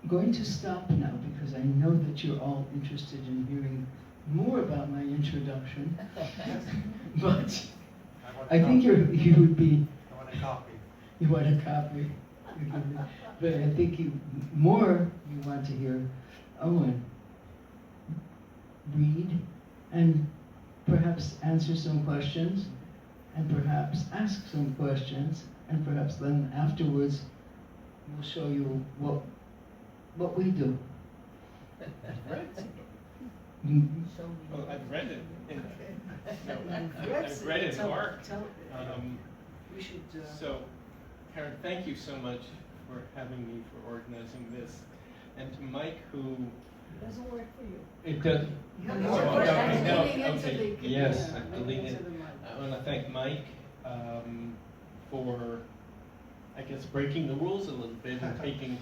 going to stop now because I know that you're all interested in hearing more about my introduction. But I think you would be. I want a copy. You want a copy. But I think you want to hear Owen read and perhaps answer some questions and perhaps ask some questions, and perhaps then afterwards we'll show you what we do. Well, I've read it. I've read it in art. We should. So, Karen, thank you so much for having me, for organizing this, and to Mike, who. It doesn't work for you. It doesn't. Okay. Yes, I believe it. I want to thank Mike for, I guess, breaking the rules a little bit and taking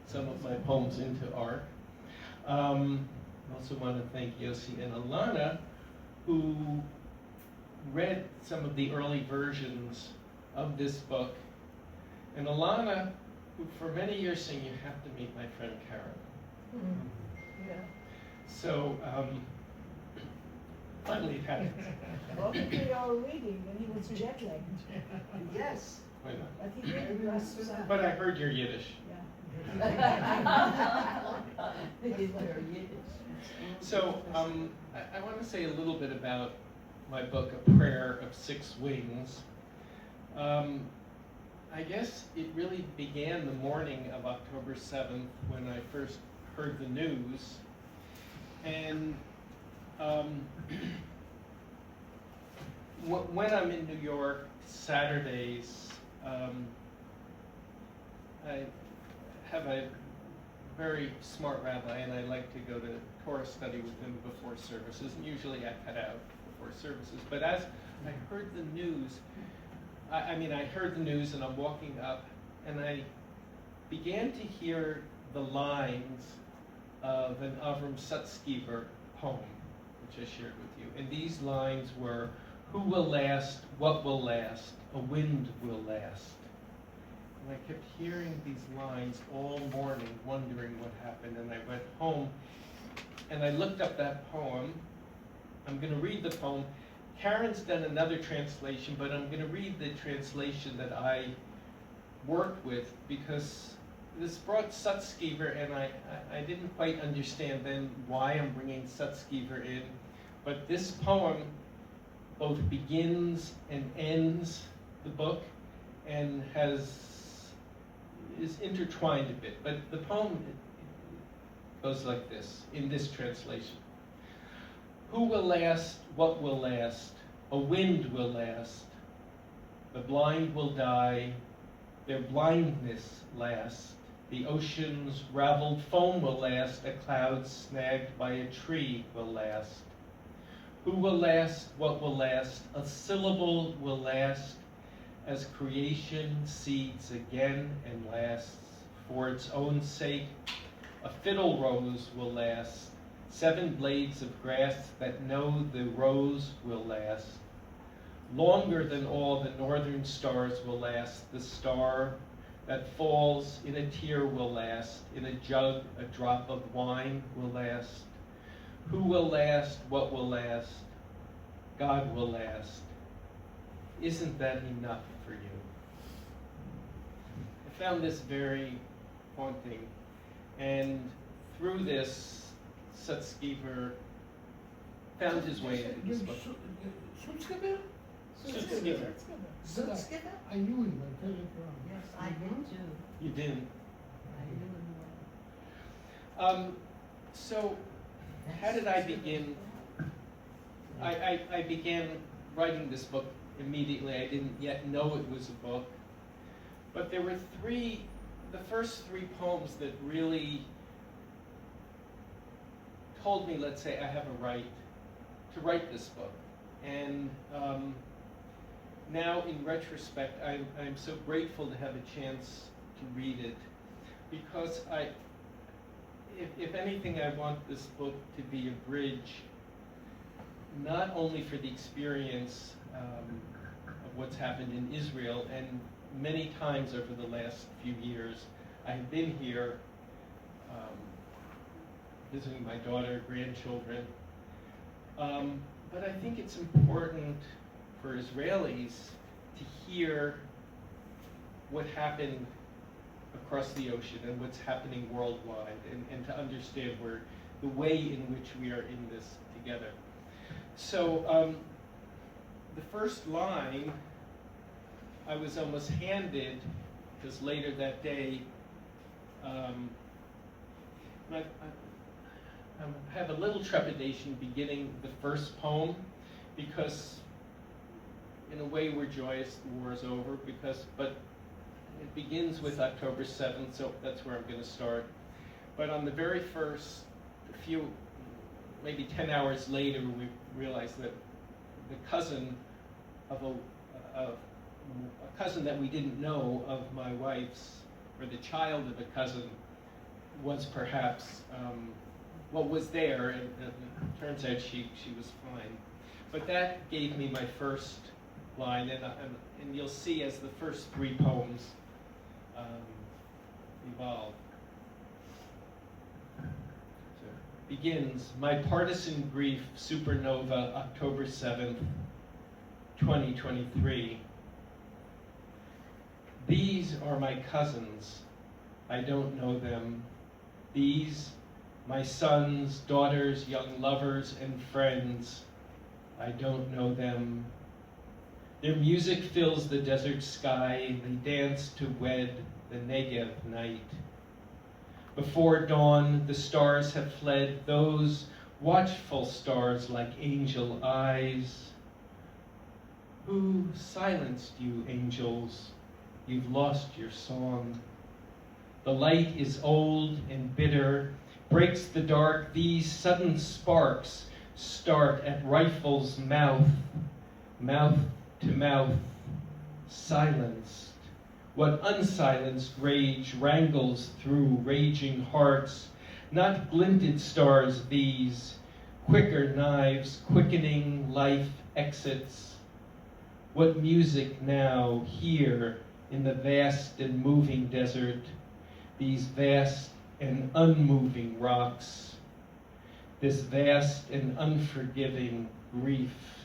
some of my poems into art. I also want to thank Yossi and Alana, who read some of the early versions of this book. And Alana, who for many years saying, you have to meet my friend Karen. Mm-hmm. Yeah. So, finally it happened. Well, we are reading, and he was jet lagged. Yes. Why not? But he did last summer. But I heard your Yiddish. Yeah. They did their Yiddish. So, I want to say a little bit about my book, A Prayer of Six Wings. I guess it really began the morning of October 7th when I first heard the news. And when I'm in New York Saturdays, I have a very smart rabbi, and I like to go to Torah study with him before services, and usually I cut out before services. But as I heard the news, I heard the news, and I'm walking up, and I began to hear the lines of an Avram Sutzkever poem, which I shared with you. And these lines were, who will last, what will last, a wind will last. And I kept hearing these lines all morning, wondering what happened, and I went home, and I looked up that poem. I'm going to read the poem. Karen's done another translation, but I'm going to read the translation that I worked with, because this brought Sutzkever, and I didn't quite understand then why I'm bringing Sutzkever in. But this poem both begins and ends the book and is intertwined a bit. But the poem goes like this, in this translation. Who will last, what will last? A wind will last. The blind will die, their blindness lasts. The ocean's raveled foam will last, a cloud snagged by a tree will last. Who will last, what will last? A syllable will last, as creation seeds again and lasts. For its own sake, a fiddle rose will last. 7 blades of grass that know the rose will last. Longer than all the northern stars will last. The star that falls in a tear will last. In a jug, a drop of wine will last. Who will last? What will last? God will last. Isn't that enough for you? I found this very haunting. And through this, Sutzkever found his way into this book. Sutzkever? Sutzkever. Sutzkever? I knew him, I tell it wrong. Yes, I did too. You didn't. I knew him So, how did I begin? I began writing this book immediately. I didn't yet know it was a book. But there were the first 3 poems that really told me, let's say, I have a right to write this book. And now, in retrospect, I'm so grateful to have a chance to read it, because if anything, I want this book to be a bridge, not only for the experience of what's happened in Israel, and many times over the last few years, I have been here visiting my daughter, grandchildren. But I think it's important for Israelis to hear what happened across the ocean and what's happening worldwide, and to understand the way in which we are in this together. So the first line I was almost handed, because later that day, I have a little trepidation beginning the first poem, because in a way we're joyous the war is over, but it begins with October 7th, so that's where I'm going to start. But on the very first, maybe 10 hours later, we realized that the cousin of a cousin that we didn't know of my wife's, or the child of a cousin, was perhaps what was there, and it turns out she was fine. But that gave me my first line, and you'll see as the first three poems evolve. So it begins, my partisan grief supernova, October 7th, 2023. These are my cousins. I don't know them. These, my sons, daughters, young lovers, and friends. I don't know them. Their music fills the desert sky. They dance to wed the Negev night. Before dawn, the stars have fled, those watchful stars like angel eyes. Who silenced you, angels? You've lost your song. The light is old and bitter, breaks the dark. These sudden sparks start at rifle's mouth, mouth to mouth, silenced. What unsilenced rage wrangles through raging hearts, not glinted stars these, quicker knives, quickening life exits. What music now, here, in the vast and moving desert, these vast and unmoving rocks, this vast and unforgiving grief.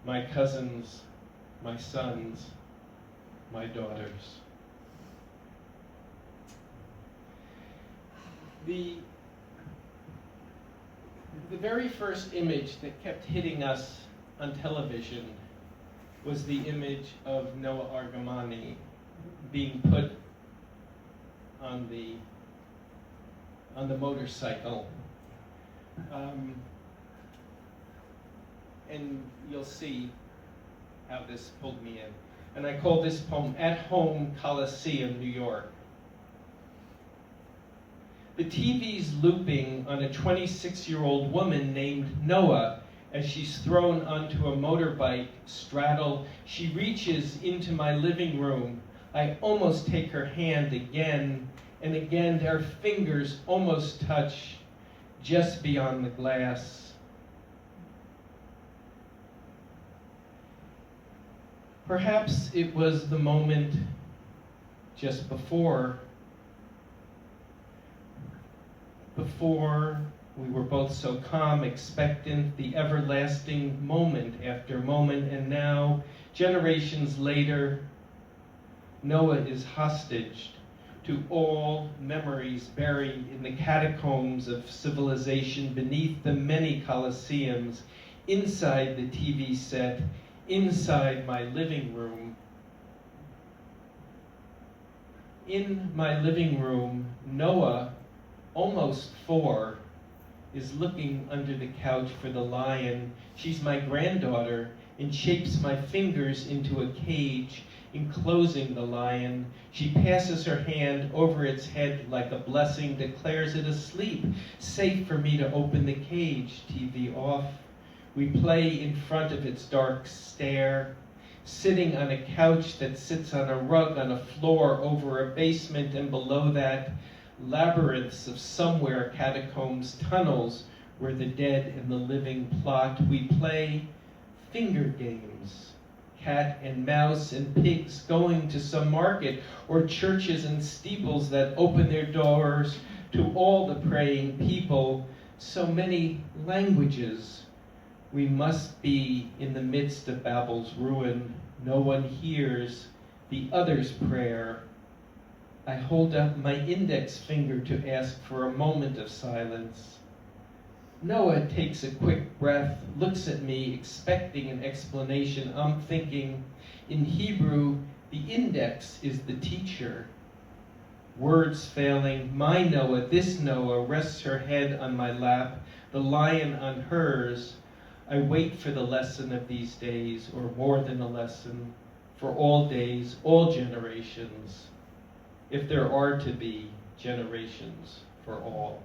My cousins, my sons, my daughters. The very first image that kept hitting us on television was the image of Noah Argamani being put on the motorcycle. And you'll see how this pulled me in. And I call this poem At Home Coliseum, New York. The TV's looping on a 26-year-old woman named Noah as she's thrown onto a motorbike straddle. She reaches into my living room. I almost take her hand again and again. Our fingers almost touch just beyond the glass. Perhaps it was the moment just before we were both so calm, expectant, the everlasting moment after moment, and now, generations later, Noah is hostage to all memories buried in the catacombs of civilization beneath the many coliseums, inside the TV set, inside my living room. In my living room, Noah, almost 4, is looking under the couch for the lion. She's my granddaughter and shapes my fingers into a cage, enclosing the lion. She passes her hand over its head like a blessing, declares it asleep, safe for me to open the cage, TV off. We play in front of its dark stare, sitting on a couch that sits on a rug on a floor over a basement, and below that, labyrinths of somewhere catacombs, tunnels where the dead and the living plot. We play finger games, cat and mouse and pigs going to some market, or churches and steeples that open their doors to all the praying people. So many languages. We must be in the midst of Babel's ruin. No one hears the other's prayer. I hold up my index finger to ask for a moment of silence. Noah takes a quick breath, looks at me, expecting an explanation. I'm thinking, in Hebrew, the index is the teacher. Words failing, my Noah, this Noah, rests her head on my lap, the lion on hers. I wait for the lesson of these days, or more than a lesson, for all days, all generations, if there are to be generations for all.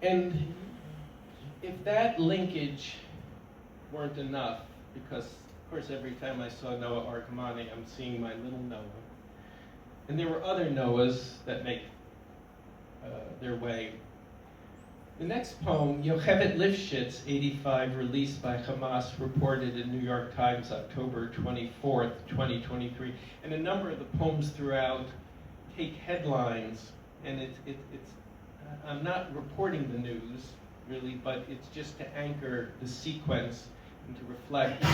And if that linkage weren't enough, because of course every time I saw Noah Argamani, I'm seeing my little Noah. And there were other Noahs that make their way. The next poem, Yocheved Lifshitz, 85, released by Hamas, reported in New York Times, October 24th, 2023. And a number of the poems throughout take headlines, and it's I'm not reporting the news, really, but it's just to anchor the sequence and to reflect.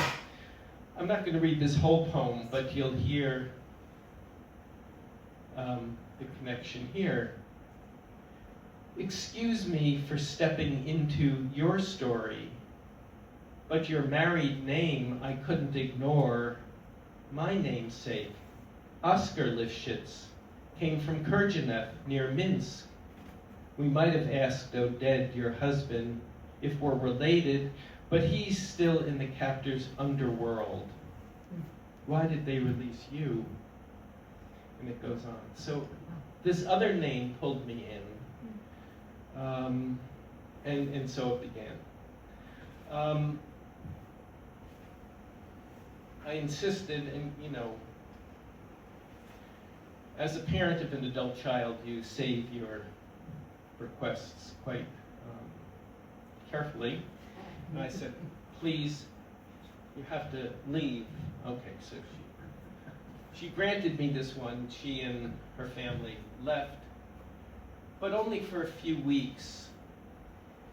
I'm not going to read this whole poem, but you'll hear the connection here. Excuse me for stepping into your story, but your married name I couldn't ignore. My namesake, Oscar Lifshitz, came from Kurgenef near Minsk. We might have asked Oded, your husband, if we're related, but he's still in the captor's underworld. Why did they release you? And it goes on. So this other name pulled me in. And so it began. I insisted, and as a parent of an adult child, you save your requests quite carefully. And I said, please, you have to leave. Okay, so she granted me this one. She and her family left, but only for a few weeks.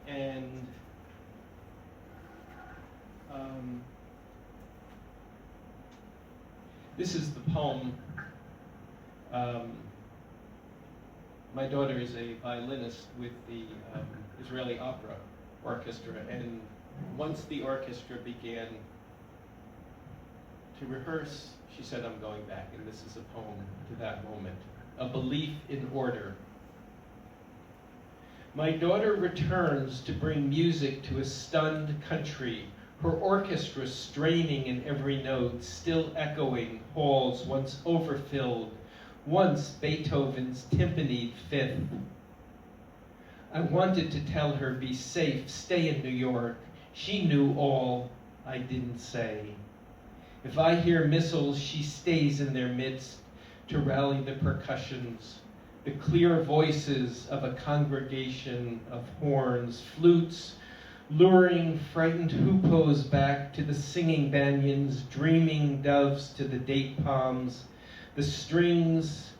And this is the poem. My daughter is a violinist with the Israeli Opera Orchestra, and once the orchestra began to rehearse, she said, I'm going back, and this is a poem to that moment. A belief in order. My daughter returns to bring music to a stunned country, her orchestra straining in every note, still echoing halls once overfilled, once Beethoven's timpanied fifth. I wanted to tell her, be safe, stay in New York. She knew all I didn't say. If I hear missiles, she stays in their midst to rally the percussions, the clear voices of a congregation of horns, flutes, luring frightened hoopoes back to the singing banyans, dreaming doves to the date palms, the strings,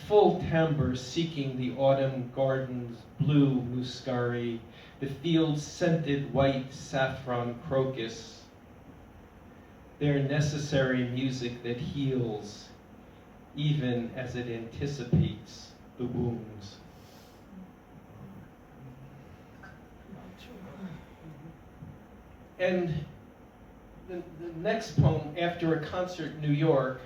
full timbre seeking the autumn garden's blue muscari, the field's scented white saffron crocus. Their necessary music that heals, even as it anticipates the wounds. And the next poem, After a Concert in New York,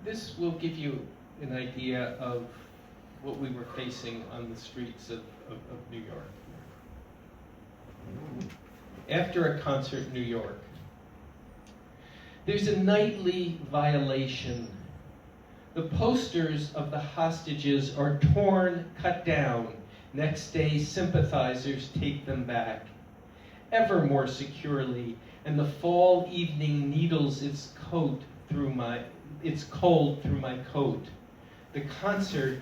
this will give you an idea of what we were facing on the streets of New York. After a concert in New York, there's a nightly violation. The posters of the hostages are torn, cut down. Next day, sympathizers take them back, ever more securely, and the fall evening needles its cold through my coat. The concert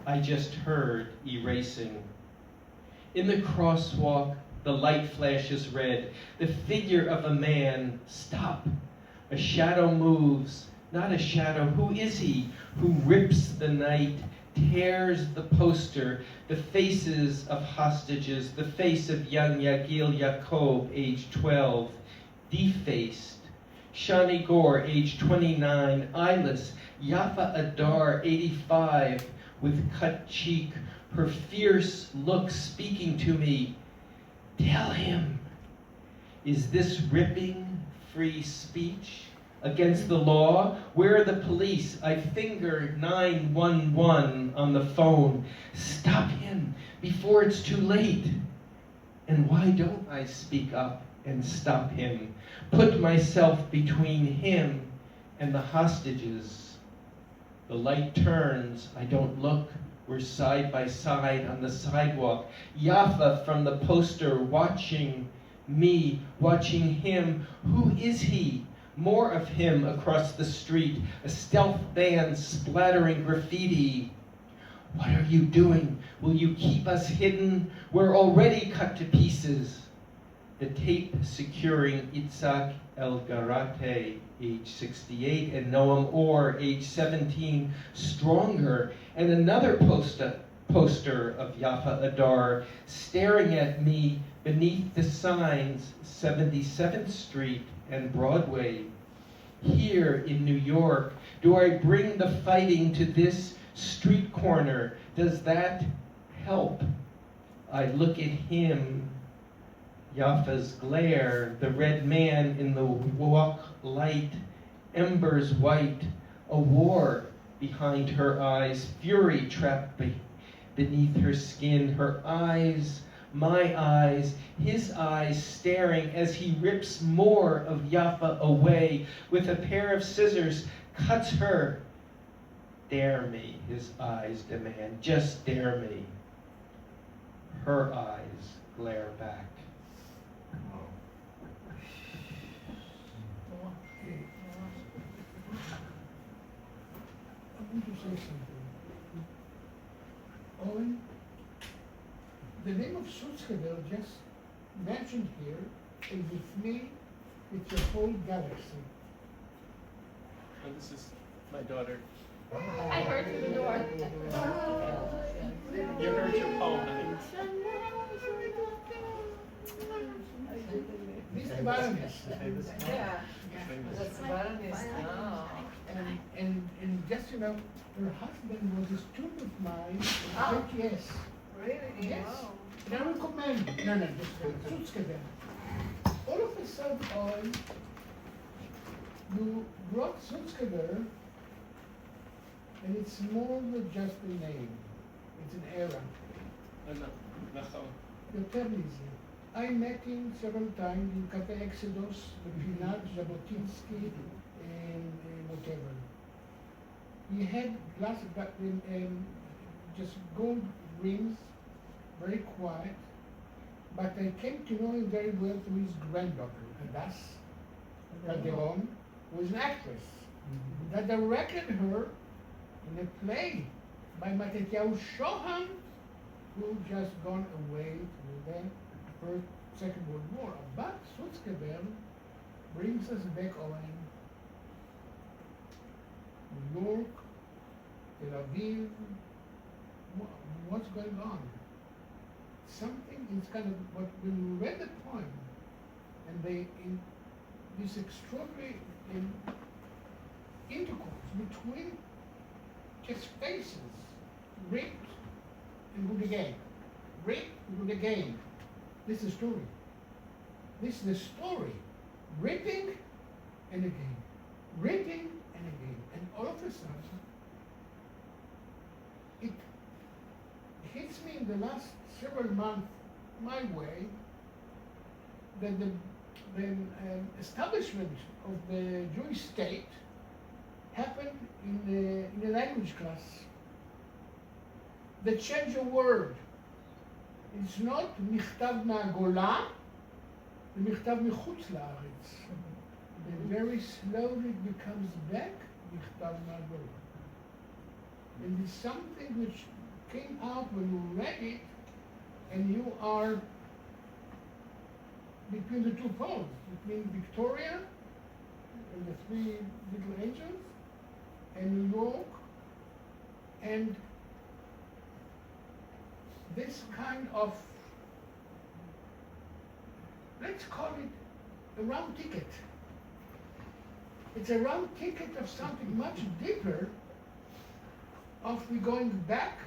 I just heard erasing. In the crosswalk, the light flashes red. The figure of a man, stop. A shadow moves, not a shadow. Who is he? Who rips the night, tears the poster, the faces of hostages, the face of young Yagil Yaakov, age 12, defaced. Shani Gore, age 29, eyeless. Yafa Adar, 85, with cut cheek, her fierce look speaking to me. Tell him, is this ripping free speech against the law? Where are the police? I finger 911 on the phone. Stop him before it's too late. And why don't I speak up and stop him? Put myself between him and the hostages. The light turns, I don't look. We're side by side on the sidewalk. Yafa from the poster watching me, watching him. Who is he? More of him across the street. A stealth band splattering graffiti. What are you doing? Will you keep us hidden? We're already cut to pieces. The tape securing Itzhak El-Garate, age 68, and Noam Or, age 17, stronger, and another poster of Yafa Adar staring at me beneath the signs 77th Street and Broadway. Here in New York, do I bring the fighting to this street corner? Does that help? I look at him, Yafa's glare, the red man in the walk light, embers white, a war behind her eyes, fury trapped beneath her skin, her eyes, my eyes, his eyes staring as he rips more of Yafa away with a pair of scissors, cuts her. Dare me, his eyes demand, just dare me. Her eyes glare back. I want to say something. Owen, the name of Sutzkever just mentioned here is with me, it's a whole galaxy. And this is my daughter. I heard through the door. You heard your poem, honey. This is Baroness. Yeah, that's Baroness now. And just, you know, her husband was a student of mine Ah. at yes. Really? Yes. Wow. And I recommend, no, just Sutzkever. All of a sudden, Owen, you brought Sutzkever, and it's more than just a name. It's an era. You're terribly easy. I met him several times in Cafe Exodus, the Pinat, Jabotinsky, and whatever. He had just gold rings, very quiet, but I came to know him very well through his granddaughter, Hadas Calderon, who is an actress, that directed her in a play by Matetyahu Shoham, who just gone away to the First, Second World War. But Sutzkever brings us back, Owen. New York, Tel Aviv, what's going on? Something is kind of, what when we read the poem, and they, in this extraordinary intercourse between just faces, ripped and good again, ripped and good again. This is the story. This is the story. Ripping and again, ripping and again. And all of a sudden, it hits me in the last several months my way that the establishment of the Jewish state happened in a language class. They change a word. It's not מכתב מהגולה, זה מכתב מחוץ לארץ. And very slowly it becomes back מכתב מהגולה. And it's something which came out when you read it, and you are between the two poles, between Victoria and the three little angels, and New York, and this kind of, let's call it a round ticket. It's a round ticket of something much deeper, of we going back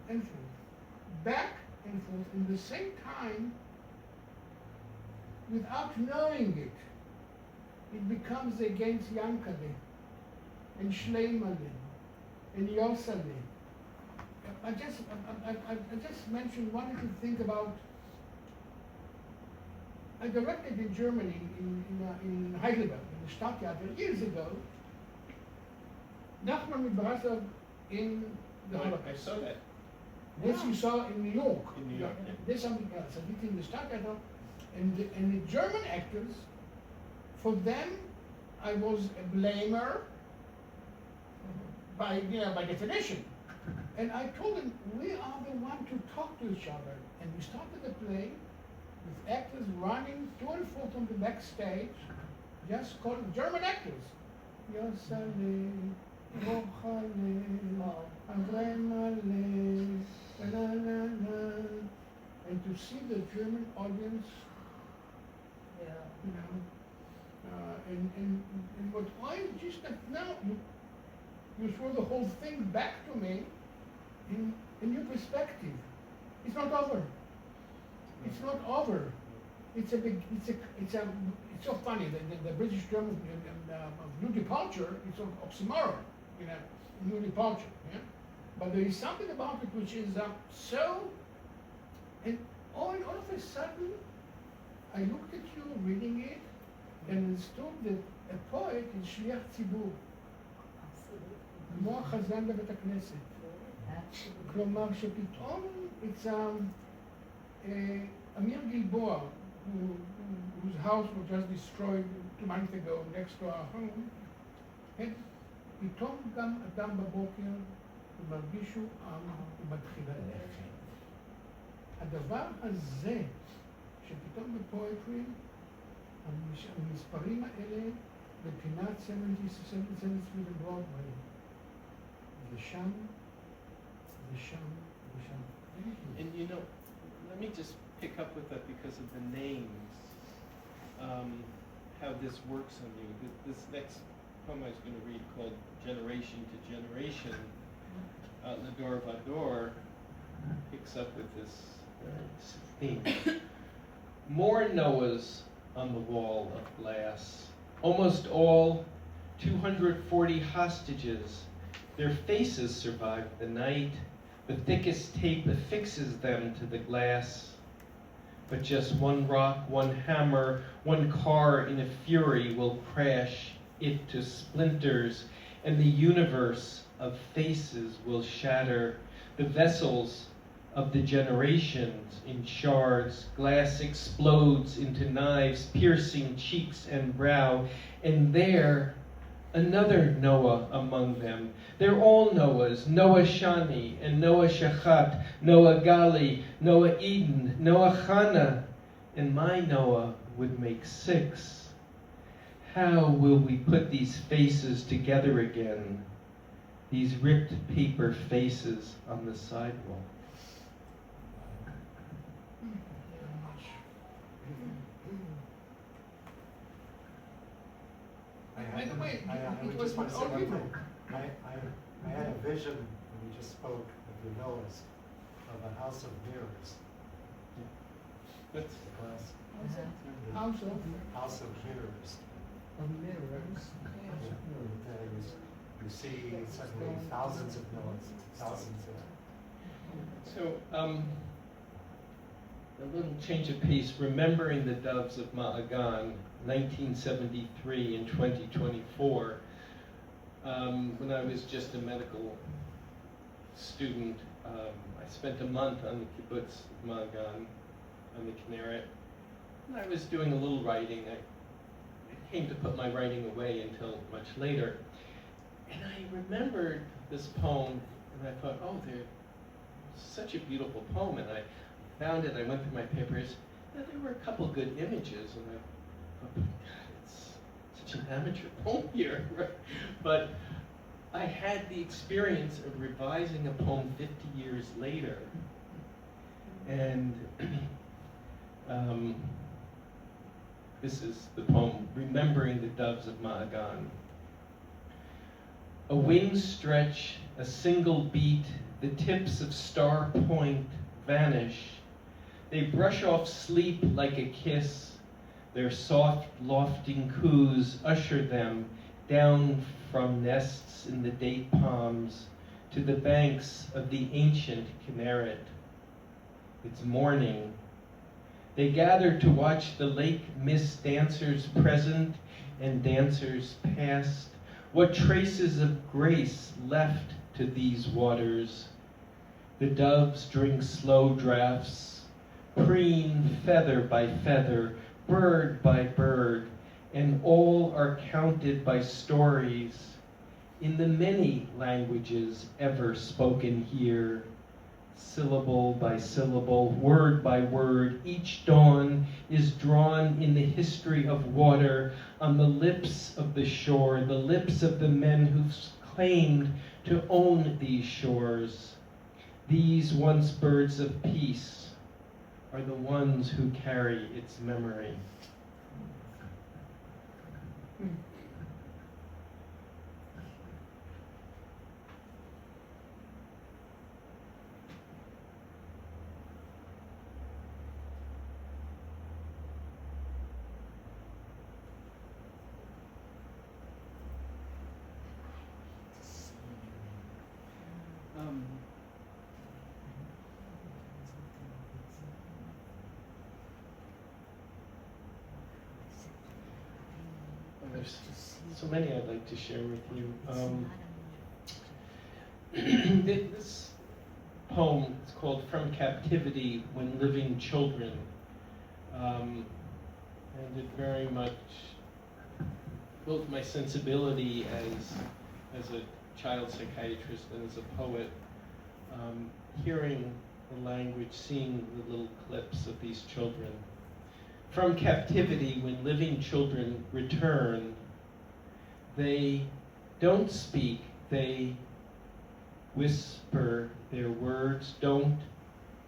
and forth, back and forth, in the same time, without knowing it becomes against Yankale, and Shleimale, and Yosale. I just mentioned one little thing about, I directed in Germany, in Heidelberg, in the Stadttheater, years ago, Nachman Mibrasov in the Holocaust. I saw that. This you saw in New York. In New York, yeah. There's something else. I did in the Stadttheater, and the German actors, for them, I was a blamer by definition. And I told them, we are the one to talk to each other. And we started the play with actors running to and forth on the backstage, just called German actors. Yosale, Rochale, Avremale, la la la. And to see the German audience, you know, and what I just now, you throw the whole thing back to me in a new perspective. It's not over. It's not over. It's so funny. The British German new departure, it's an oxymoron, you know, new departure. Yeah? But there is something about it which is so, and all of a sudden, I looked at you reading it and understood that a poet is שליח ציבור. כמו החזן בבית הכנסת. כלומר שפתאום it's אמיר גלבוע, whose house was just destroyed 2 months ago next to our home, פתאום גם אדם בבוקר מרגיש שהוא מתחיל ללכת. הדבר הזה, שפתאום בפואטרי, המספרים האלה בפינת 77th Street and Broadway, ושם, ושם, ושם. And you know, let me just pick up with that because of the names, how this works on you. This next poem I was going to read, called Generation to Generation, Lador Vador, picks up with this theme. More Noahs on the wall of glass, almost all 240 hostages. Their faces survived the night. The thickest tape affixes them to the glass. But just one rock, one hammer, one car in a fury will crash it to splinters, and the universe of faces will shatter. The vessels of the generations in shards, glass explodes into knives, piercing cheeks and brow, and there, another Noah among them. They're all Noahs, Noah Shani and Noah Shachat, Noah Gali, Noah Eden, Noah Chana, and my Noah would make 6. How will we put these faces together again? These ripped paper faces on the sidewalk. By the way, I it would was just want to say all one people. thing. I had a vision when we just spoke of the Noahs, of a house of mirrors. That's The glass. House of House of mirrors. mirrors. You see suddenly thousands of Noahs, thousands of. So, a little change of pace, Remembering the Doves of Ma'agan, 1973 and 2024. When I was just a medical student, I spent a month on the kibbutz of Ma'agan, on the Kinneret, and I was doing a little writing. I came to put my writing away until much later. And I remembered this poem, and I thought, oh, such a beautiful poem, and I found it. I went through my papers. And there were a couple good images, and I thought, God, it's such an amateur poem here. Right? But I had the experience of revising a poem 50 years later, and this is the poem, Remembering the Doves of Maagan. A wing stretch, a single beat, the tips of star point vanish. They brush off sleep like a kiss. Their soft, lofting coos usher them down from nests in the date palms to the banks of the ancient Kinneret. It's morning. They gather to watch the lake miss dancers present and dancers past. What traces of grace left to these waters? The doves drink slow draughts, preen feather by feather, bird by bird, and all are counted by stories in the many languages ever spoken here. Syllable by syllable, word by word, each dawn is drawn in the history of water on the lips of the shore, the lips of the men who've claimed to own these shores. These once birds of peace are the ones who carry its memory. There's so many I'd like to share with you. This poem is called From Captivity When Living Children. And it very much built my sensibility as a child psychiatrist and as a poet, hearing the language, seeing the little clips of these children. From captivity, when living children return, they don't speak, they whisper. Their words don't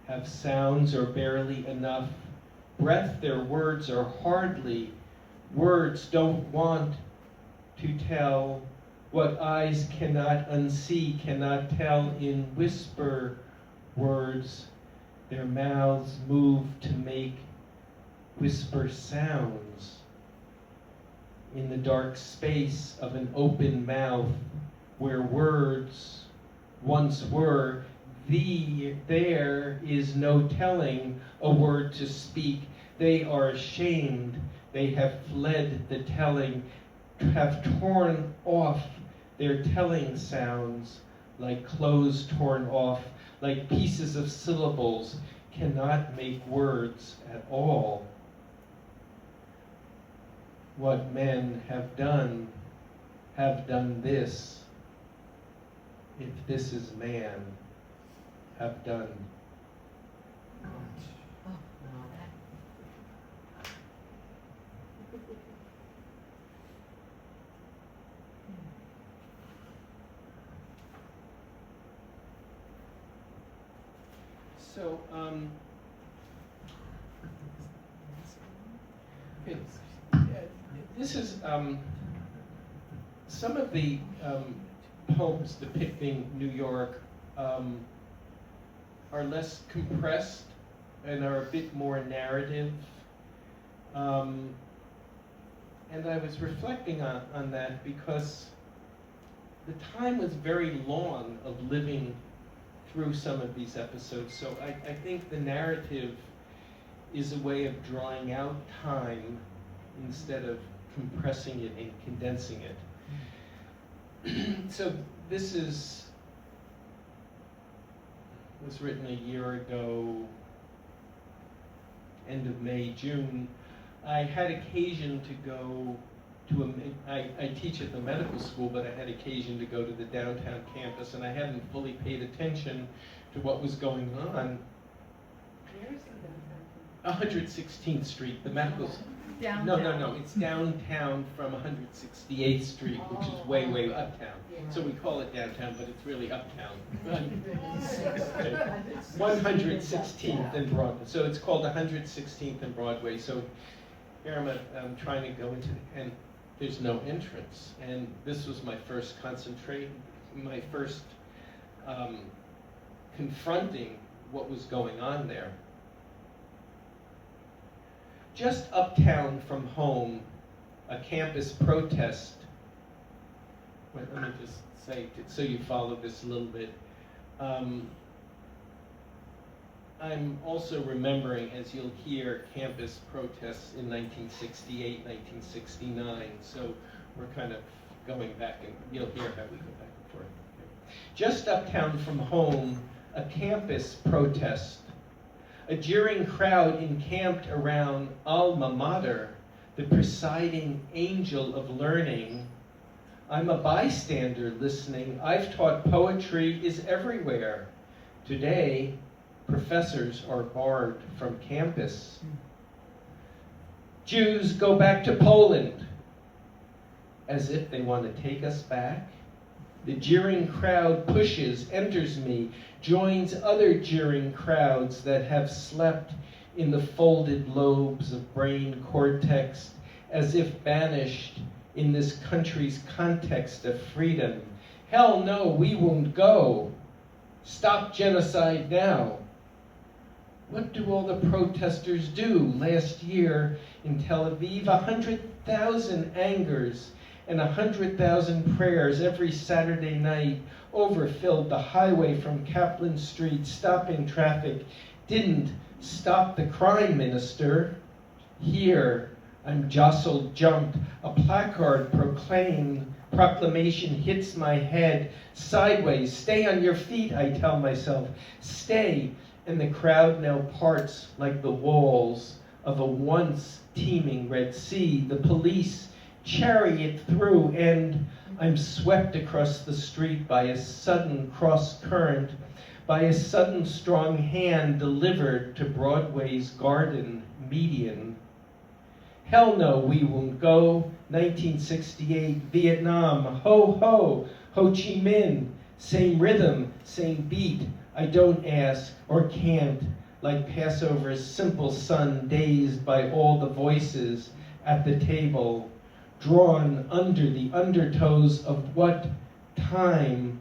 have sounds or barely enough breath. Their words are hardly words, don't want to tell what eyes cannot unsee, cannot tell in whisper words. Their mouths move to make whisper sounds. In the dark space of an open mouth, where words once were, there is no telling a word to speak. They are ashamed. They have fled the telling, have torn off their telling sounds, like clothes torn off, like pieces of syllables, cannot make words at all. What men have done this, if this is man, have done. So, this is some of the poems depicting New York are less compressed and are a bit more narrative. And I was reflecting on that because the time was very long of living through some of these episodes. So I think the narrative is a way of drawing out time instead of compressing it and condensing it. So this was written a year ago, end of May, June. I had occasion to go I teach at the medical school, but I had occasion to go to the downtown campus, and I hadn't fully paid attention to what was going on. Where's the downtown? 116th Street, the medical. Downtown. No, it's downtown from 168th Street, which is way, way uptown. So we call it downtown, but it's really uptown. 116th and Broadway. So it's called 116th and Broadway. So here I'm trying to go into, and there's no entrance. And this was my first confronting what was going on there. Just uptown from home, a campus protest. Wait, let me just say, so you follow this a little bit. I'm also remembering, as you'll hear, campus protests in 1968, 1969. So we're kind of going back, and you'll hear how we go back and forth. Okay. Just uptown from home, a campus protest. A jeering crowd encamped around Alma Mater, the presiding angel of learning. I'm a bystander listening. I've taught poetry is everywhere. Today, professors are barred from campus. Jews go back to Poland, as if they want to take us back. The jeering crowd pushes, enters me, joins other jeering crowds that have slept in the folded lobes of brain cortex, as if banished in this country's context of freedom. Hell no, we won't go. Stop genocide now. What do all the protesters do? Last year in Tel Aviv, 100,000 angers and 100,000 prayers every Saturday night overfilled the highway from Kaplan Street, stopping traffic. Didn't stop the crime, minister. Here, I'm jostled, jumped. A placard proclamation hits my head sideways. Stay on your feet, I tell myself. Stay. And the crowd now parts like the walls of a once teeming Red Sea. The police chariot through, and I'm swept across the street by a sudden cross current, by a sudden strong hand delivered to Broadway's garden median. Hell no, we won't go. 1968, Vietnam, ho ho, Ho Chi Minh, same rhythm, same beat. I don't ask or can't, like Passover's simple son, dazed by all the voices at the table, drawn under the undertows of what time.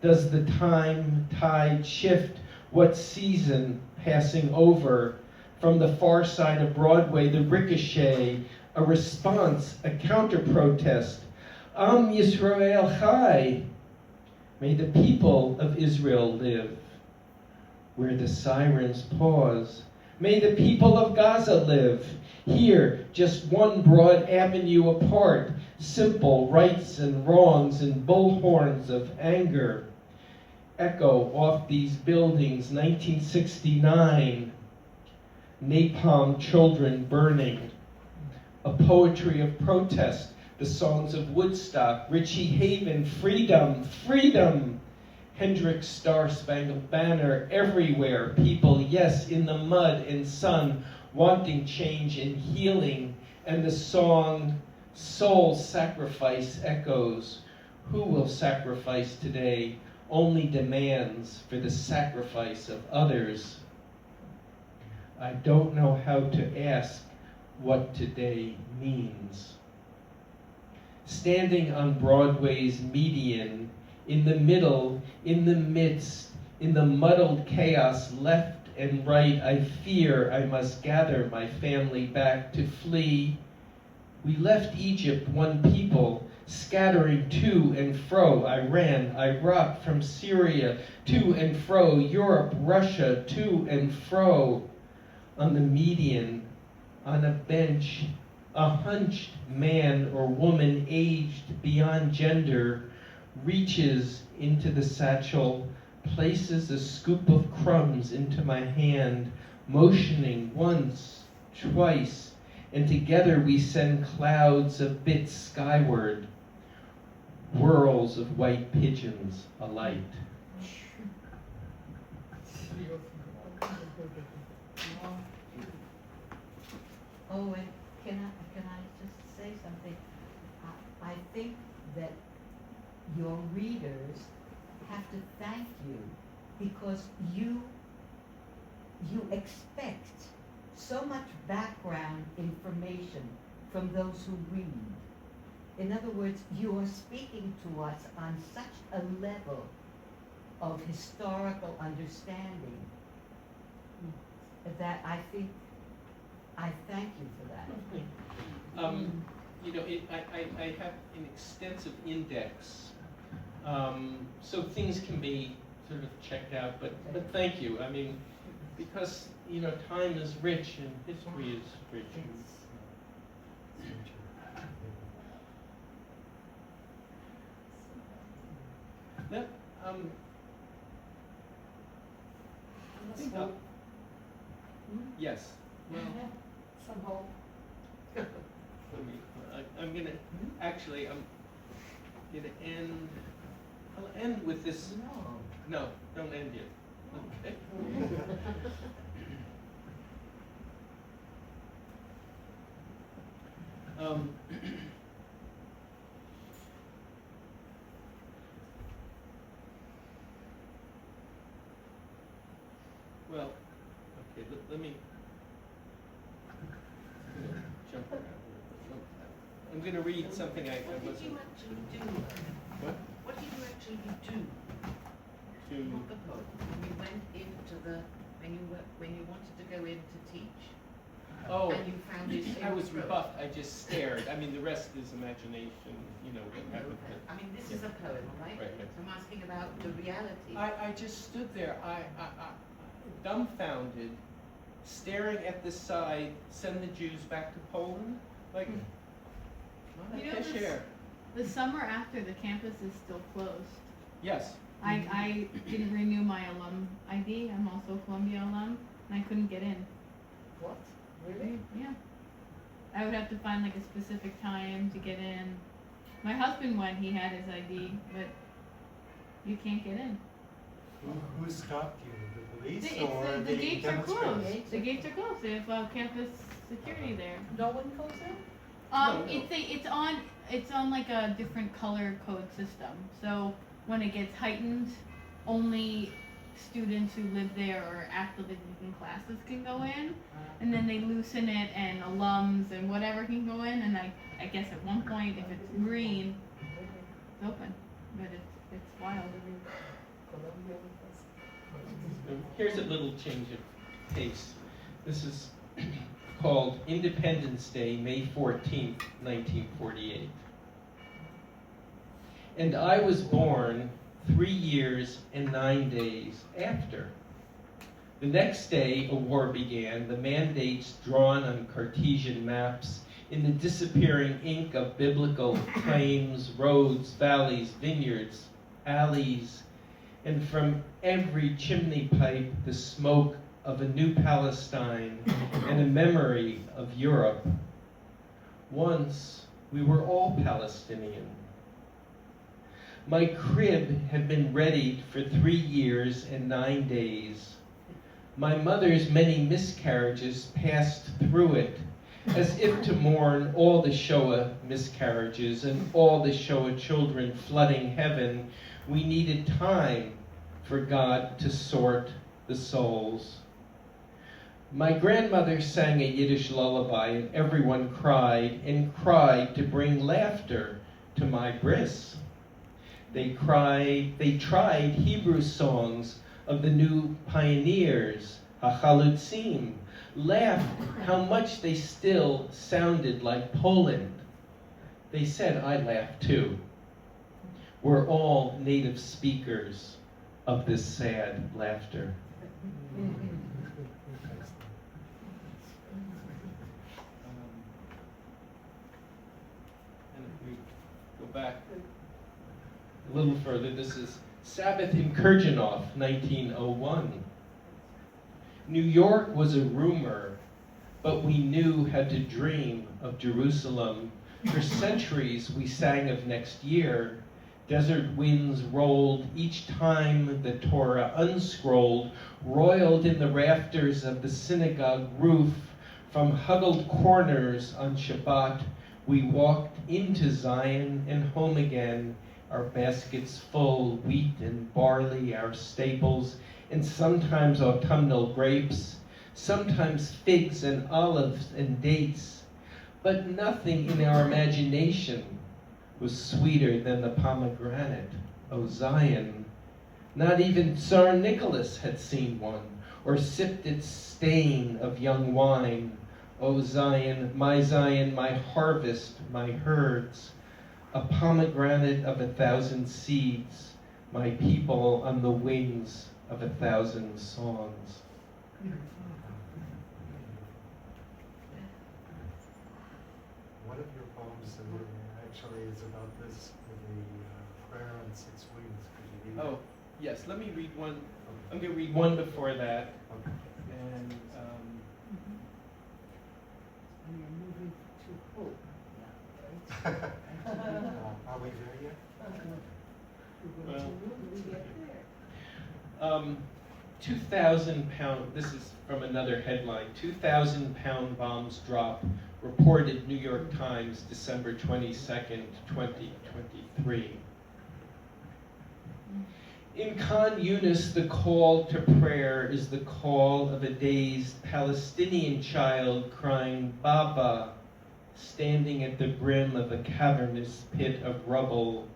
Does the time tide shift? What season passing over? From the far side of Broadway, the ricochet, a response, a counter-protest. Am Yisrael Chai. May the people of Israel live. Where the sirens pause. May the people of Gaza live. Here, just one broad avenue apart, simple rights and wrongs and bullhorns of anger echo off these buildings. 1969, napalm children burning, a poetry of protest, the songs of Woodstock, Richie Haven, freedom, freedom. Hendrix Star-Spangled Banner, everywhere, people, yes, in the mud and sun, wanting change and healing, and the song Soul Sacrifice echoes. Who will sacrifice today? Only demands for the sacrifice of others. I don't know how to ask what today means. Standing on Broadway's median, in the middle, in the midst, in the muddled chaos left and right, I fear I must gather my family back to flee. We left Egypt one people, scattering to and fro, Iran, Iraq, from Syria, to and fro, Europe, Russia, to and fro. On the median, on a bench, a hunched man or woman aged beyond gender reaches into the satchel, places a scoop of crumbs into my hand, motioning once, twice, and together we send clouds of bits skyward, whirls of white pigeons alight. Oh, and can I just say something? I think that your readers have to thank you because you expect so much background information from those who read. In other words, you are speaking to us on such a level of historical understanding that I think I thank you for that. You know, I have an extensive index, so things can be sort of checked out, but thank you. I mean, because, you know, time is rich and history is rich. Let, think of- yes. Well, Some hope. I'm gonna, actually, I'm gonna end, I'll end with this. No, don't end yet. Okay. Well, okay, let me jump around. I'm going to read something I What did wasn't. you actually do? What? What did you actually do? To, Not the poem. You went into the, when you wanted to go in to teach, oh, and you found this I was prose. rebuffed. I just stared. I mean, the rest is imagination. You know what happened. I mean, this is a poem, right? Right. So I'm asking about the reality. I just stood there, I dumbfounded, staring at this side, send the Jews back to Poland, like, You know, fresh air. the summer after, the campus is still closed. Yes. I didn't renew my alum ID. I'm also a Columbia alum, and I couldn't get in. What? Really? Yeah. I would have to find like a specific time to get in. My husband went, he had his ID, but you can't get in. Who stopped you? The police It's or the gates are demonstrators? closed. The gates are closed. They have campus security there. No one goes in? No. It's on like a different color code system. So when it gets heightened, only students who live there or actively taking classes can go in, and then they loosen it and alums and whatever can go in. And I guess at one point, if it's green, it's open, but it's wild. Here's a little change of pace. This is called Independence Day, May 14th, 1948. And I was born 3 years and 9 days after. The next day, a war began, the mandates drawn on Cartesian maps in the disappearing ink of biblical claims, roads, valleys, vineyards, alleys, and from every chimney pipe, the smoke of a new Palestine and a memory of Europe. Once, we were all Palestinian. My crib had been readied for 3 years and 9 days. My mother's many miscarriages passed through it, as if to mourn all the Shoah miscarriages and all the Shoah children flooding heaven. We needed time for God to sort the souls. My grandmother sang a Yiddish lullaby, and everyone cried and cried to bring laughter to my bris. They tried Hebrew songs of the new pioneers, HaChalutzim, laughed how much they still sounded like Poland. They said I laughed too. We're all native speakers of this sad laughter. And if we go back A little further, this is Sabbath in Kurganov, 1901. New York was a rumor, but we knew how to dream of Jerusalem. For centuries we sang of next year. Desert winds rolled each time the Torah unscrolled, roiled in the rafters of the synagogue roof. From huddled corners on Shabbat, we walked into Zion and home again, our baskets full, wheat and barley, our staples, and sometimes autumnal grapes, sometimes figs and olives and dates. But nothing in our imagination was sweeter than the pomegranate, O Zion. Not even Tsar Nicholas had seen one, or sipped its stain of young wine. O Zion, my harvest, my herds, a pomegranate of 1,000 seeds, my people on the wings of 1,000 songs. One of your poems actually is about this, the prayer on 6 wings. Could you read Oh, yes, let me read one. I'm going to read one before that. And And you're moving to hope now, right? Are we there yet? We're going to move, we get there. 2,000 pound, this is from another headline, 2,000 pound bombs drop, reported New York Times, December 22nd, 2023. In Khan Yunis, the call to prayer is the call of a dazed Palestinian child crying, Baba, standing at the brim of a cavernous pit of rubble,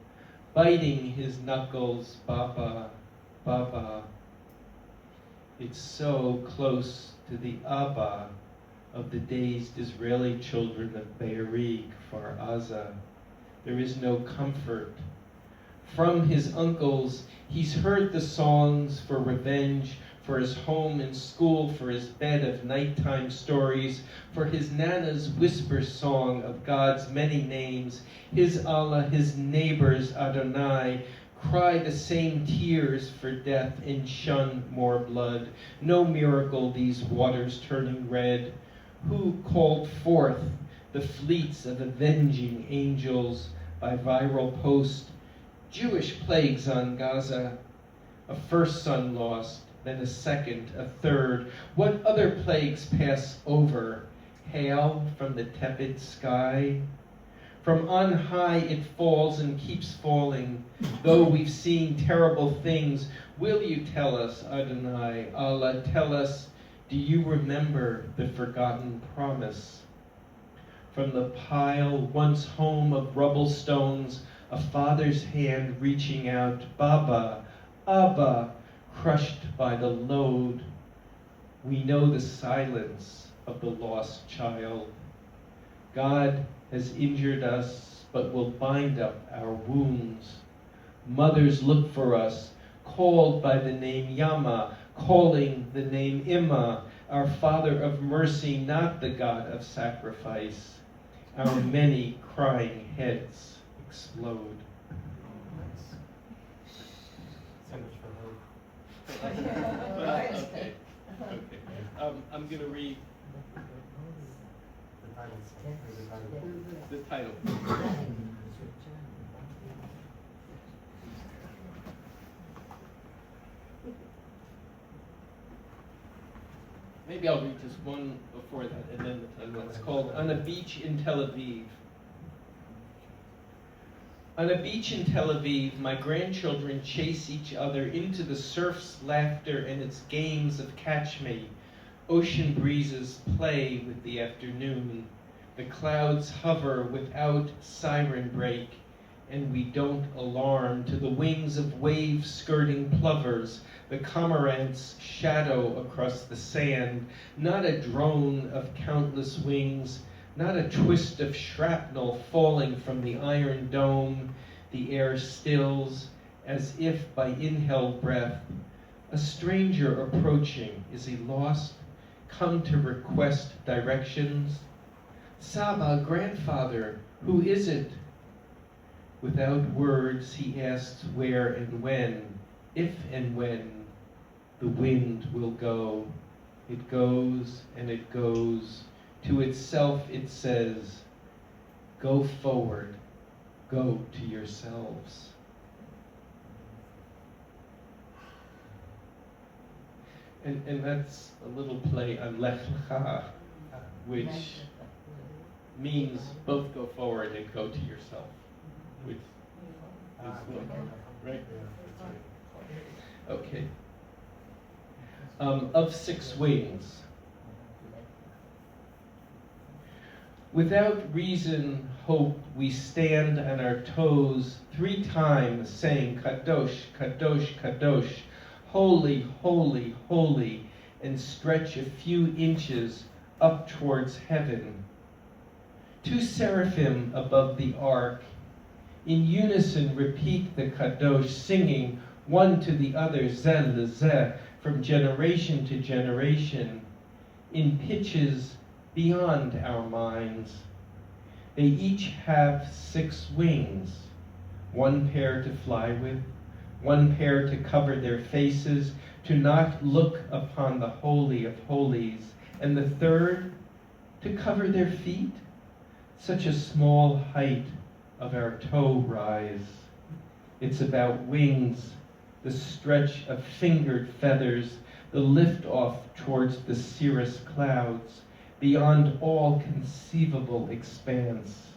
biting his knuckles, Baba, Baba. It's so close to the Abba of the dazed Israeli children of Be'eri, Kfar Aza. There is no comfort. From his uncles, he's heard the songs for revenge, for his home and school, for his bed of nighttime stories, for his Nana's whisper song of God's many names, his Allah, his neighbors, Adonai, cry the same tears for death and shun more blood. No miracle these waters turning red. Who called forth the fleets of avenging angels by viral post? Jewish plagues on Gaza, a first son lost, then a second, a third. What other plagues pass over? Hail from the tepid sky? From on high it falls and keeps falling. Though we've seen terrible things, will you tell us, Adonai, Allah, tell us, do you remember the forgotten promise? From the pile, once home of rubble stones, a father's hand reaching out, Baba, Abba, crushed by the load. We know the silence of the lost child. God has injured us, but will bind up our wounds. Mothers look for us, called by the name Yama, calling the name Imma, our Father of mercy, not the God of sacrifice. Our many crying heads explode. So much for hope. okay. I'm going to read The title. the title. Maybe I'll read just one before that, and then the title. It's called On a Beach in Tel Aviv. On a beach in Tel Aviv, my grandchildren chase each other into the surf's laughter and its games of catch me. Ocean breezes play with the afternoon. The clouds hover without siren break, and we don't alarm to the wings of wave-skirting plovers, the cormorant's shadow across the sand, not a drone of countless wings, not a twist of shrapnel falling from the iron dome. The air stills as if by inhaled breath. A stranger approaching, is he lost? Come to request directions? Saba, grandfather, who is it? Without words, he asks where and when, if and when, the wind will go. It goes and it goes. To itself it says, go forward, go to yourselves. And that's a little play on Lech Lecha, which means both go forward and go to yourself. Which right? Okay. Of six wings. Without reason, hope, we stand on our toes 3 times, saying, Kadosh, Kadosh, Kadosh, holy, holy, holy, and stretch a few inches up towards heaven. 2 seraphim above the ark in unison repeat the Kadosh, singing one to the other, Zeh lezeh, from generation to generation, in pitches beyond our minds. They each have 6 wings, 1 pair to fly with, 1 pair to cover their faces, to not look upon the Holy of Holies, and the 3rd to cover their feet, such a small height of our toe rise. It's about wings, the stretch of fingered feathers, the lift off towards the cirrus clouds, beyond all conceivable expanse.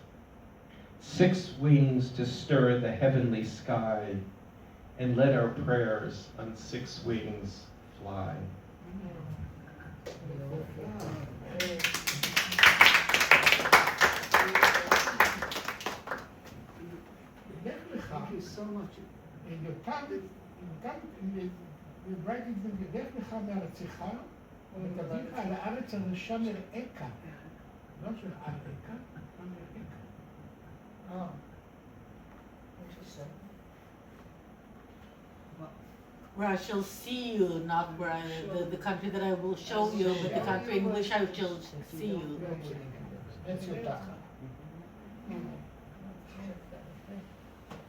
6 wings to stir the heavenly sky, and let our prayers on 6 wings fly. Thank you so much. In the writing of the לך לך מארצך, ותביך על הארץ הנושה מרעך. לא של ארעך, מרעך. Oh. Interesting. Where I shall see you, not where the country that I will show you, but the country in which I shall see you. That's your taka.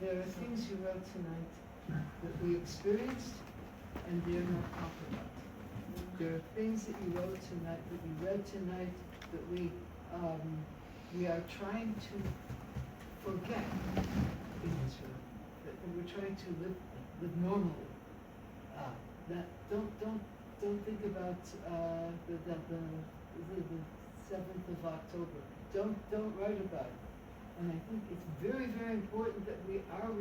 There are things you wrote tonight that we experienced and they're not talked about. There are things that you wrote tonight, that we read tonight, that we are trying to forget in Israel. That we're trying to live normally. That don't think about the 7th of October. Don't write about it. And I think it's very, very important that we are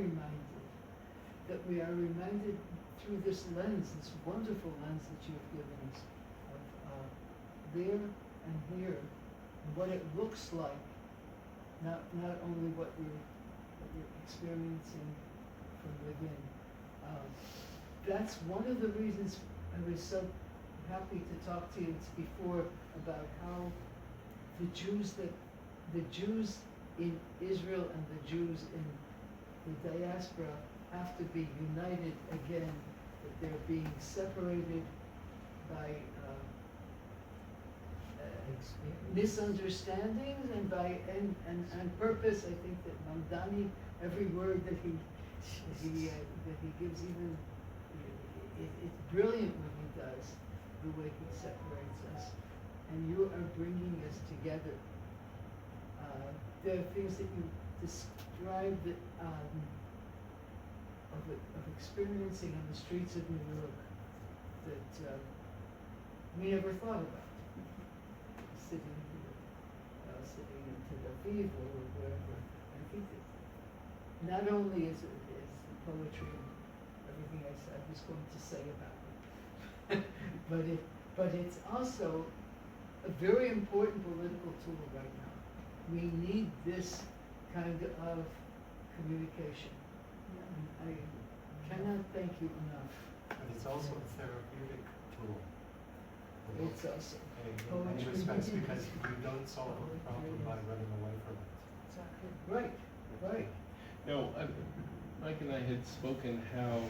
reminded through this lens, this wonderful lens that you have given us, of there and here, and what it looks like, not only what you're experiencing from within. That's one of the reasons I was so happy to talk to you before about how the Jews in Israel and the Jews in the diaspora have to be united again, that they're being separated by misunderstandings and by and purpose. I think that Mamdani, every word that he gives, even it's brilliant what he does, the way he separates us, and you are bringing us together. There are things that you described that, of experiencing on the streets of New York that we never thought about. Sitting in Tel Aviv or wherever. I think that not only is the poetry and everything I was going to say about it, but it's also a very important political tool right now. We need this kind of communication. And I cannot thank you enough. But it's also a therapeutic tool. It's also In many respects, because you don't solve a problem by running away from it. Right. No, Mike and I had spoken how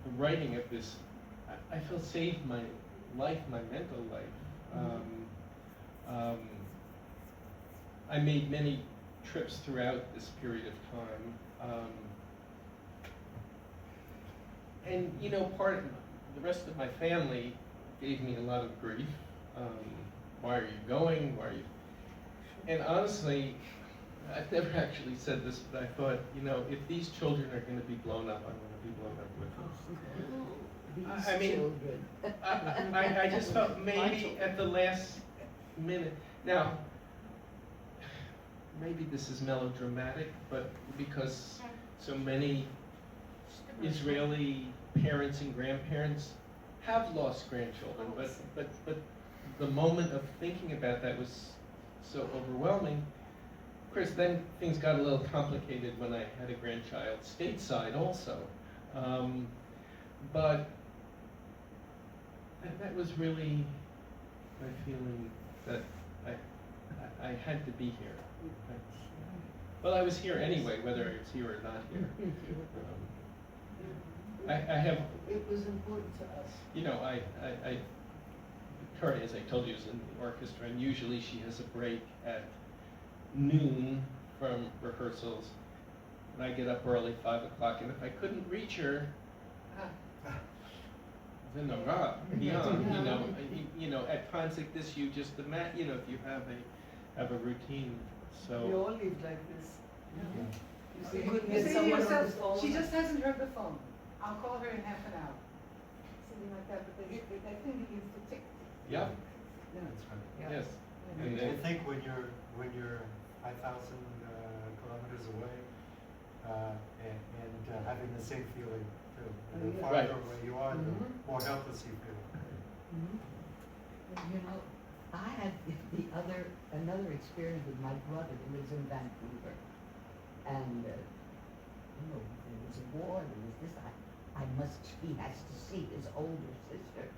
the writing of this, I feel, saved my life, my mental life. I made many trips throughout this period of time. And, part of the rest of my family gave me a lot of grief. why are you going? Why are you? And honestly, I've never actually said this, but I thought, you know, if these children are going to be blown up, I want to be blown up with them. These I mean, children. I just felt maybe at the last minute. Now, maybe this is melodramatic, but because so many Israeli parents and grandparents have lost grandchildren, but the moment of thinking about that was so overwhelming. Of course, then things got a little complicated when I had a grandchild stateside also. But that was really my feeling that I had to be here. Well, I was here anyway, whether it's here or not here. I have, It was important to us. you know, Karen, as I told you, is in the orchestra, and usually she has a break at noon from rehearsals. And I get up early, 5 o'clock, and if I couldn't reach her, then I'm not. You know, at times like this, you just imagine, you know, if you have a routine. We So all live like this. You see, You couldn't say get to someone on yourself, the phone. she just hasn't heard the phone. I'll call her in half an hour. Something like that, but they begins to tick. yeah, That's right. Yeah. yes. And And I think when you're 5,000 kilometers away, and having the same feeling too. The yeah. farther Right. away you are, the more helpless you feel. You know, I had another experience with my brother who lives in Vancouver. And, you know, there was a war, there was this, he has to see his older sister,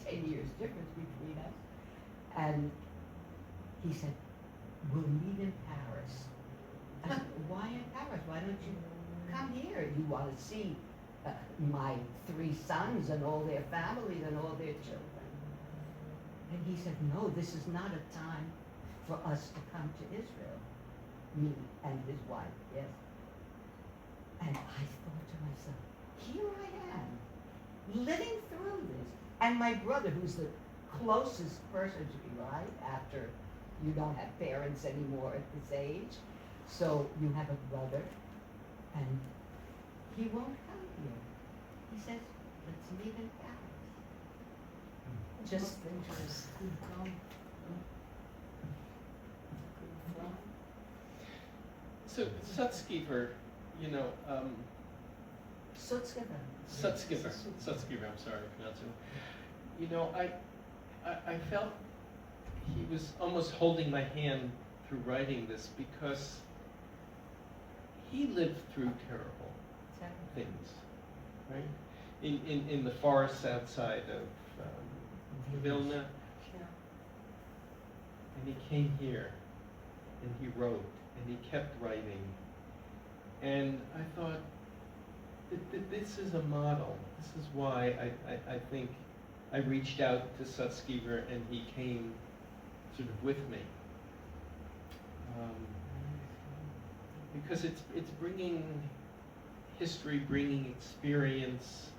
10 years difference between us. And he said, we'll meet in Paris. I said, why in Paris? Why don't you come here? You want to see my 3 sons and all their families and all their children. And he said, no, this is not a time for us to come to Israel. Me and his wife, yes. And I thought to myself, here I am, living through this. And my brother, who's the closest person to me, right? After you don't have parents anymore at this age. So you have a brother, and he won't come here. He says, let's meet in Paris. Just dangerous. Could come. So Sutzkever, you know, Sutzkever. Sutzkever, I'm sorry to pronounce it. You know, I felt he was almost holding my hand through writing this because he lived through terrible things, right? In the forests outside of Vilna, and he came here, and he wrote, and he kept writing, and I thought, this is a model. This is why I think I reached out to Sutzkever, and he came sort of with me. Because it's bringing history, bringing experience.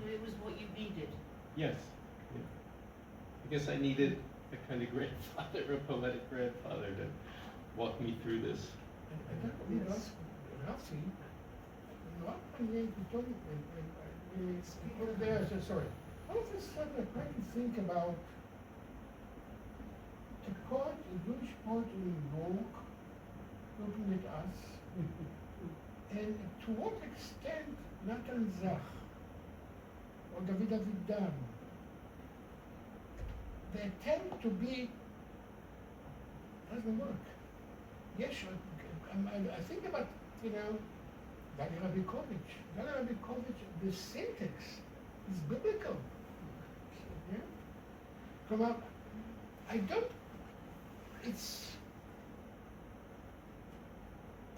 It was what you needed. Yes. Yeah. I guess I needed a kind of grandfather, a poetic grandfather to walk me through this. I can't believe that's Rafi. Not only he told me, he put it there, I said, sorry. All of a sudden, I tried to think about the part, the Jewish part in Vogue, looking at us, and to what extent Natan Zach or David Avidan, they attempt to be, doesn't work. Yes, I think about, you know, Daniel Rabikovich, the syntax is biblical. Yeah? Come up,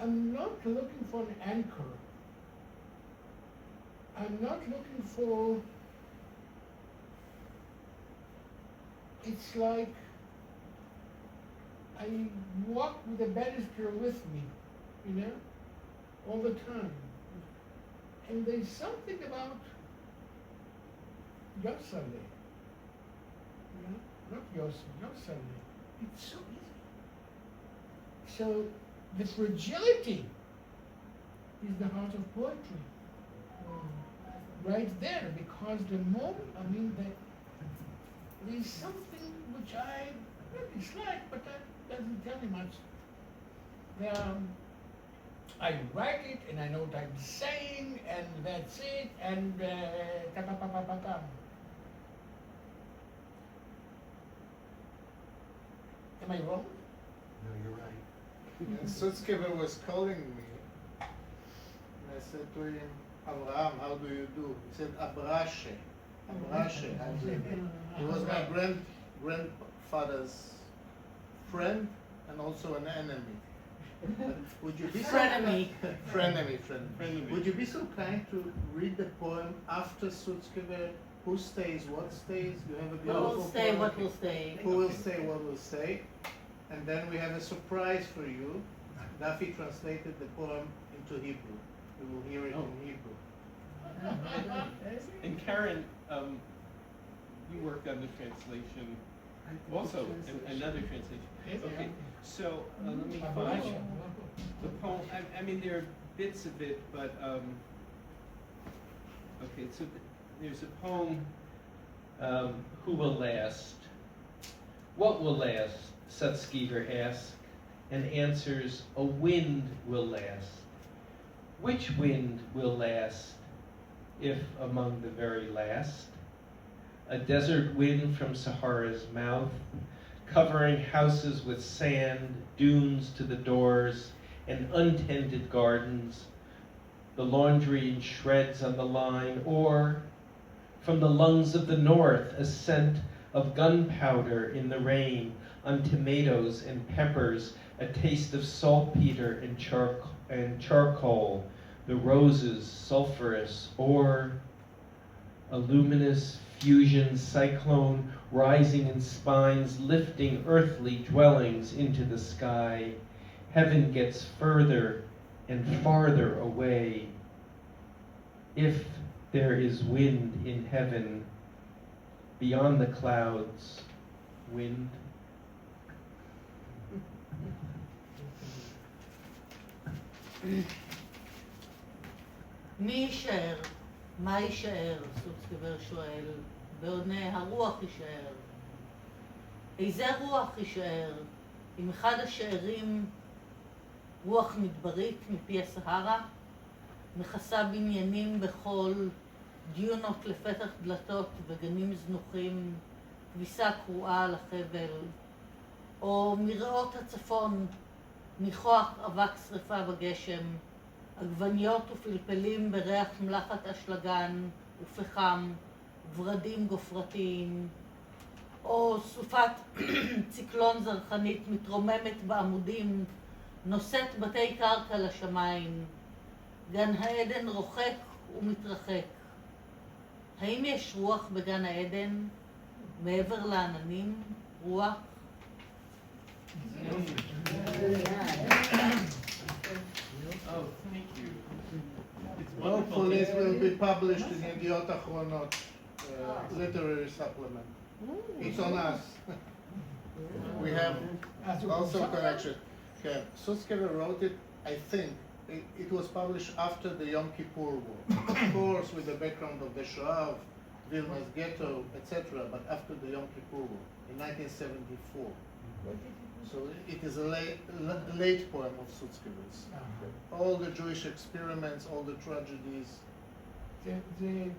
I'm not looking for an anchor. I'm not looking for, it's like I walk with the banister with me, you know, all the time. And there's something about Yossele not Yosef, it's so easy. So the fragility is the heart of poetry. Right there, because the moment, there's something which I really dislike, but that doesn't tell me much. I write it and I know what I'm saying, and that's it, and ta-pa-pa-pa-pa-pa. Am I wrong? No, you're right. And Sutzkever was calling me, and I said to him, Abraham, how do you do? He said, Abrashe. Abrashe, how do you do? He was my grandfather's friend and also an enemy. But would you be Frenemy. Frenemy. Would you be so kind to read the poem after Sutzkever? Who stays, what stays? You have a What beautiful will stay, poem. what will stay. Who will stay, what will stay? And then we have a surprise for you. Daffy translated the poem into Hebrew. We will hear it in Hebrew. And Karen, you worked on the translation, also another translation. Okay, so let me find the poem. I mean, there are bits of it, but okay. So there's a poem. Who will last? What will last? Sutzkever asks, and answers, a wind will last. Which wind will last, if among the very last? A desert wind from Sahara's mouth, covering houses with sand, dunes to the doors, and untended gardens, the laundry in shreds on the line, or from the lungs of the north, a scent of gunpowder in the rain, on tomatoes and peppers, a taste of saltpeter and charcoal, the roses sulphurous, or a luminous fusion cyclone rising in spines, lifting earthly dwellings into the sky. Heaven gets further and farther away. If there is wind in heaven, beyond the clouds, wind. מי יישאר? מה יישאר? סוצקבר שואל. ועונה, הרוח יישאר. איזה רוח יישאר? אם אחד השארים רוח מדברית מפי הסהרה, מכסה בניינים בחול, דיונות לפתח דלתות וגנים זנוחים, כביסה קרועה על החבל, או מראות הצפון, ניחוח אבק שרפה בגשם, עגבניות ופלפלים בריח מלחת אשלגן ופחם, ורדים גופרתיים, או סופת ציקלון זרחנית מתרוממת בעמודים, נושאת בתי קרקע לשמיים, גן העדן רוחק ומתרחק. האם יש רוח בגן העדן? מעבר לעננים? רוח? Oh, thank you. It's wonderful. Hopefully it will be published in Yediot Achronot literary supplement. It's on us. We have also connection. Okay. Sutzkever wrote it, I think, it was published after the Yom Kippur War. Of course, with the background of the Shoah, of Vilna's ghetto, etc., but after the Yom Kippur War, in 1974. So it is a late poem of Sutzkever's. All the Jewish experiments, all the tragedies. Let me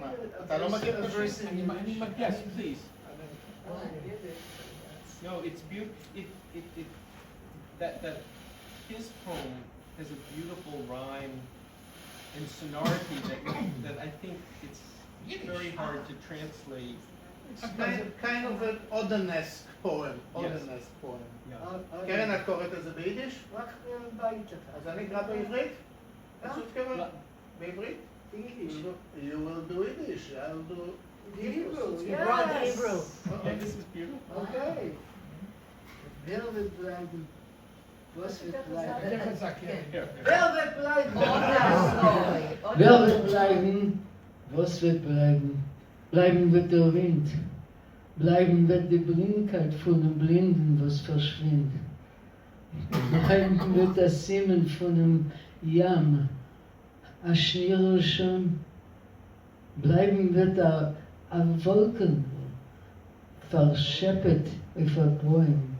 read אתה לא מכיר את a verse השיר? in Yes, please. Oh, I get it. No, it's beautiful. That his poem has a beautiful rhyme and sonority that I think it's very hard to translate. It's kind of an Odenesque poem. Odenesque poem. קרן, את קוראת את זה ביידיש? רק בית אחד. אז אני אקרא בעברית? Sutzkever? בעברית? Yiddish. You will do Yiddish. I'll do Hebrew, You brought yes. Hebrew. Okay, this is beautiful. Okay. Velvet bleiben. Was wird bleiben? יותר חזק, כן. Velvet bleiben. Wer wird bleiben? Was wird bleiben? Bleiben wird der Wind. Bleiben wird die Blindheit von den Blinden, was verschwindet. Bleiben wird das Simmen von dem Yam, Aschnirushem. Bleiben wird a Wolken, verscheppet auf a Bäum.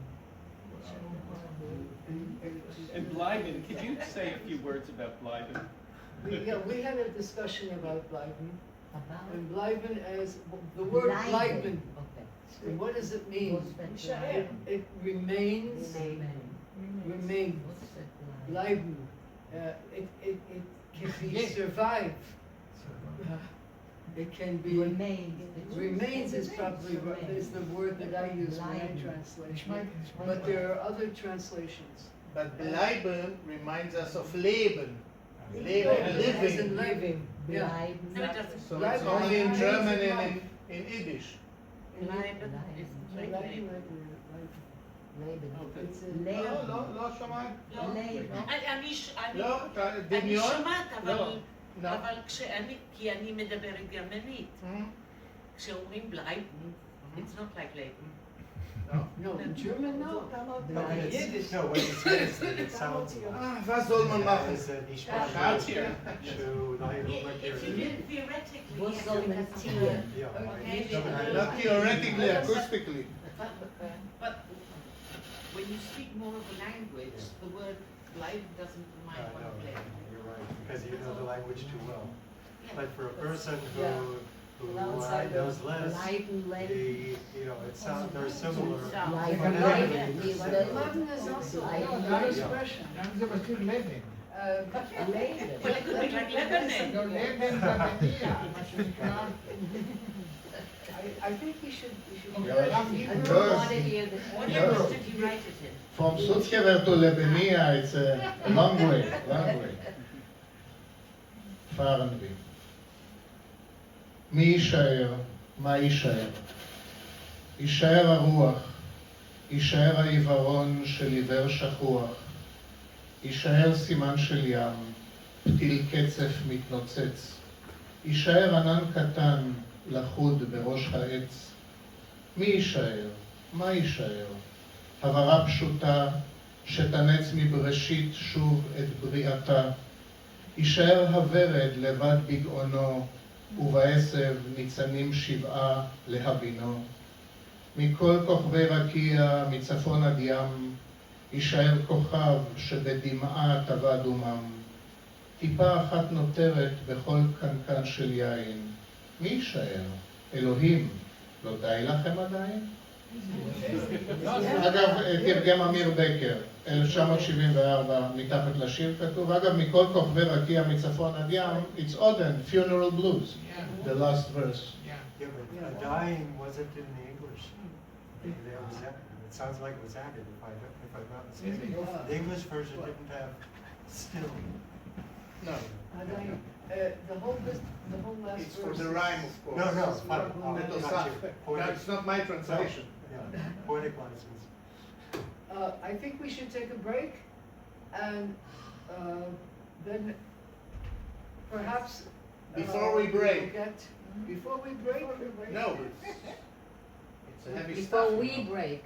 And Bleiben, could you say a few words about Bleiben? We had a discussion about Bleiben. About And Bleiben as, the word Bleiben, Okay. what does it mean? What's that Bleiben? It remains, remains. What's that Bleiben? Bleiben. It can be survive. It can be, remains is probably, is the word that I use when I translate. But there are other translations. But bleiben reminds us of Leben. Leben, As in living. living, yeah. Bleiben. No, it doesn't. So it's only in German and in Yiddish. Bleiben is Bleiben, Bleiben. Leben. It's לא שמעת? אני דמיון? שומעת, לא. אבל כי אני מדברת גרמנית. כשאומרים בלייבן, it's not like Leben. No, in German, no. No, but it's, no, what it says, that it sounds like. Was soll man machen? Is that ich Schaut hier. If you did theoretically, Was yes, soll it man has to tieren? Okay. Not theoretically, acoustically. But when you speak more of a language, the word Bleiben doesn't remind one of Leben. You're right, because you know the language too well. Yeah. But for a person who, Yeah. who outsider. knows less, Bleiben, Leben. you know, it sounds, they're similar. Bleiben, Phonetically, Leben. they're similar. Bleiben is also No, another no, expression. Dann sind wir still living. Leben. Well, it could be like Lebanon. לא לבן במניע, מה שנקרא. I think we should. Yeah. I don't want to hear the. What language did you write it in? From Sutzkever to Lebenia, it's a long way, long way. fahren wir. מי יישאר? מה יישאר? יישאר הרוח, יישאר העיוורון של עיוור שכוח, יישאר סימן של ים, פתיל קצף מתנוצץ, יישאר ענן קטן לחוד בראש העץ. מי יישאר? מה יישאר? הברה פשוטה שתנץ מבראשית שוב את בריאתה. יישאר הוורד לבד בגאונו, ובעשב ניצנים שבעה להבינו. מכל כוכבי רקיע, מצפון עד ים, יישאר כוכב שבדמעה טבע דומם. טיפה אחת נותרת בכל קנקן של יין. מי יישאר? אלוהים, לא די לכם עדיין? אגב, תרגם אמיר בקר, 1974, מתחת לשיר כתוב, אגב, מכל כוכבי רקיע מצפון עד ים, it's Oden, Funeral Blues, the last verse. Yeah, but dying wasn't in the English. It sounds like it was added, if I'm not mistaken. The English version didn't have still. No, The whole last it's verse. for the rhyme, of course. No, fine. No, it's not my translation. Yeah, poetic license. I think we should take a break, and then perhaps. Before we break. Before we break? No, it's a heavy Before stuff. we break.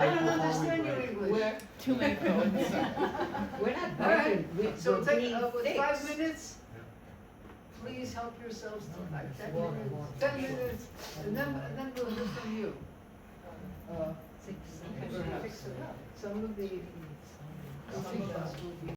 I don't understand your English. Too many codes. We're not All right, broken, so we're take, being with 5 fixed. minutes, please help yourselves to like 10 minutes, and then we'll hear from you. Perhaps. Some of us will be